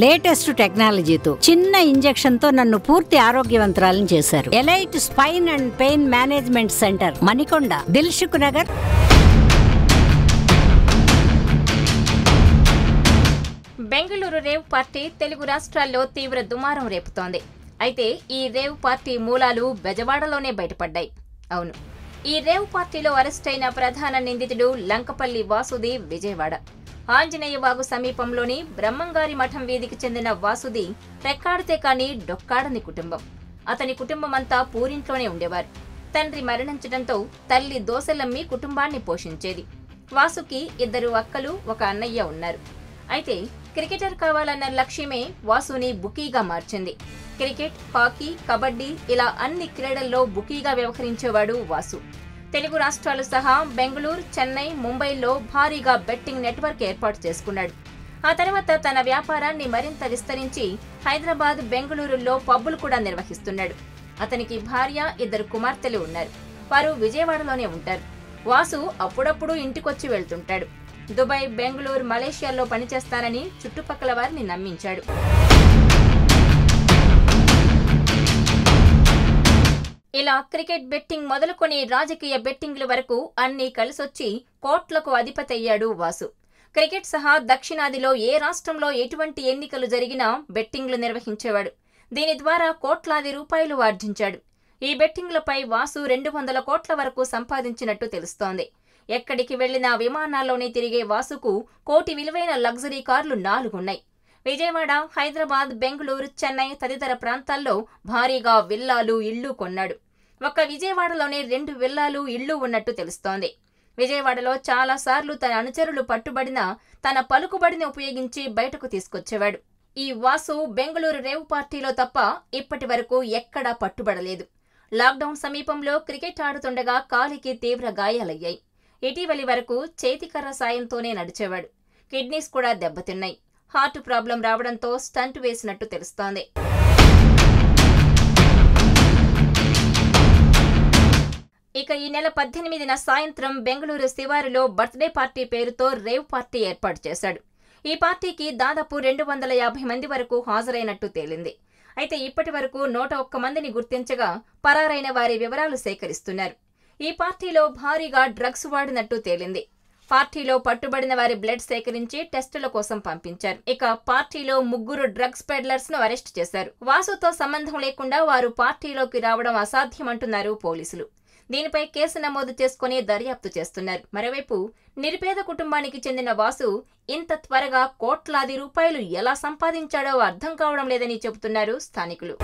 Latest టెక్నాలజీతో చిన్న injection తో నన్ను పూర్తి ఆరోగ్యవంతురాలను చేశారు. Elite spine and pain management centre, Manikonda, Dilsukh Nagar. Bengaluru rave party Telugu రాష్ట్రాల్లో తీవ్ర దుమారం రేపుతోంది. అయితే ఈ రేవ్ పార్టీ మూలాలు బెజవాడలోనే బయటపడ్డాయి. అవును, ఈ రేవ్ పార్టీలో అరెస్టైన ప్రధాన నిందితుడు లంకపల్లి వాసుది విజయవాడ. ఆంజనేయవాగు సమీపంలోని బ్రహ్మంగారి మఠం వీధికి చెందిన వాసుది రెక్కాడితే కాని డొక్కాడని కుటుంబం. అతని కుటుంబమంతా పూరింట్లోనే ఉండేవారు. తండ్రి మరణించడంతో తల్లి దోసెలమ్మి కుటుంబాన్ని పోషించేది. వాసుకి 2 అక్కలు, 1 అన్నయ్య ఉన్నారు. అయితే క్రికెటర్ కావాలన్న లక్ష్యమే వాసుని బుకీగా మార్చింది. క్రికెట్, హాకీ, కబడ్డీ ఇలా అన్ని క్రీడల్లో బుకీగా వ్యవహరించేవాడు వాసు. తెలుగు రాష్ట్రాలు సహా బెంగళూరు, చెన్నై, ముంబైలో భారీగా బెట్టింగ్ నెట్వర్క్ ఏర్పాటు చేసుకున్నాడు. ఆ తర్వాత తన వ్యాపారాన్ని మరింత విస్తరించి హైదరాబాద్, బెంగళూరులో పబ్బులు కూడా నిర్వహిస్తున్నాడు. అతనికి భార్య, 2 కుమార్తెలు ఉన్నారు. వారు విజయవాడలోనే ఉంటారు. వాసు అప్పుడప్పుడు ఇంటికొచ్చి వెళ్తుంటాడు. దుబాయ్, బెంగళూరు, మలేషియాలో పనిచేస్తానని చుట్టుపక్కల వారిని నమ్మించాడు. ఇలా క్రికెట్ బెట్టింగ్ మొదలుకొని రాజకీయ బెట్టింగ్ల వరకు అన్నీ కలిసొచ్చి కోట్లకు అధిపతయ్యాడు వాసు. క్రికెట్ సహా దక్షిణాదిలో ఏ రాష్ట్రంలో ఎటువంటి ఎన్నికలు జరిగినా బెట్టింగ్లు నిర్వహించేవాడు. దీని ద్వారా కోట్లాది రూపాయలు ఆర్జించాడు. ఈ బెట్టింగ్లపై వాసు 200 కోట్ల వరకు సంపాదించినట్టు తెలుస్తోంది. ఎక్కడికి వెళ్లినా విమానాల్లోనే తిరిగే వాసుకు కోటి విలువైన లగ్జరీ కార్లు 4 ఉన్నాయి. విజయవాడ, హైదరాబాద్, బెంగళూరు, చెన్నై తదితర ప్రాంతాల్లో భారీగా విల్లాలు, ఇళ్లు కొన్నాడు. ఒక్క విజయవాడలోనే 2 విల్లాలు, ఇళ్లు ఉన్నట్టు తెలుస్తోంది. విజయవాడలో చాలా సార్లు తన అనుచరులు పట్టుబడినా తన పలుకుబడిని ఉపయోగించి బయటకు తీసుకొచ్చేవాడు. ఈ వాసు బెంగళూరు రేవ్ పార్టీలో తప్ప ఇప్పటి వరకు ఎక్కడా పట్టుబడలేదు. లాక్డౌన్ సమీపంలో క్రికెట్ ఆడుతుండగా కాలికి తీవ్ర గాయాలయ్యాయి. ఇటీవలి వరకు చేతికర్ర సాయంతోనే నడిచేవాడు. కిడ్నీస్ కూడా దెబ్బతిన్నాయి. హార్ట్ ప్రాబ్లం రావడంతో స్టంట్ వేసినట్టు తెలుస్తోంది. ఇక ఈ నెల 18న సాయంత్రం బెంగళూరు శివారులో బర్త్డే పార్టీ పేరుతో రేవ్ పార్టీ ఏర్పాటు చేశాడు. ఈ పార్టీకి దాదాపు 250 మంది వరకు హాజరైనట్టు తేలింది. అయితే ఇప్పటి వరకు 101 మందిని గుర్తించగా పరారైన వారి వివరాలు సేకరిస్తున్నారు. ఈ పార్టీలో భారీగా డ్రగ్స్ వాడినట్టు తేలింది. పార్టీలో పట్టుబడిన వారి బ్లడ్ సేకరించి టెస్టుల కోసం పంపించారు. ఇక పార్టీలో 3 డ్రగ్స్ పెడ్లర్స్ ను అరెస్ట్ చేశారు. వాసుతో సంబంధం లేకుండా వారు పార్టీలోకి రావడం అసాధ్యమంటున్నారు పోలీసులు. దీనిపై కేసు నమోదు చేసుకుని దర్యాప్తు చేస్తున్నారు. మరోవైపు నిరుపేద కుటుంబానికి చెందిన వాసు ఇంత త్వరగా కోట్లాది రూపాయలు ఎలా సంపాదించాడో అర్థం కావడం లేదని చెబుతున్నారు స్థానికులు.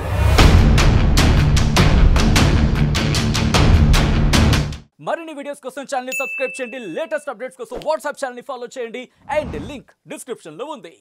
మరిన్ని వీడియోస్ కోసం ఛానల్ ని సబ్స్క్రైబ్ చేయండి. లేటెస్ట్ అప్డేట్స్ కోసం వాట్సాప్ ఛానల్ ని ఫాలో చేయండి. అండ్ లింక్ డిస్క్రిప్షన్ లో ఉంది.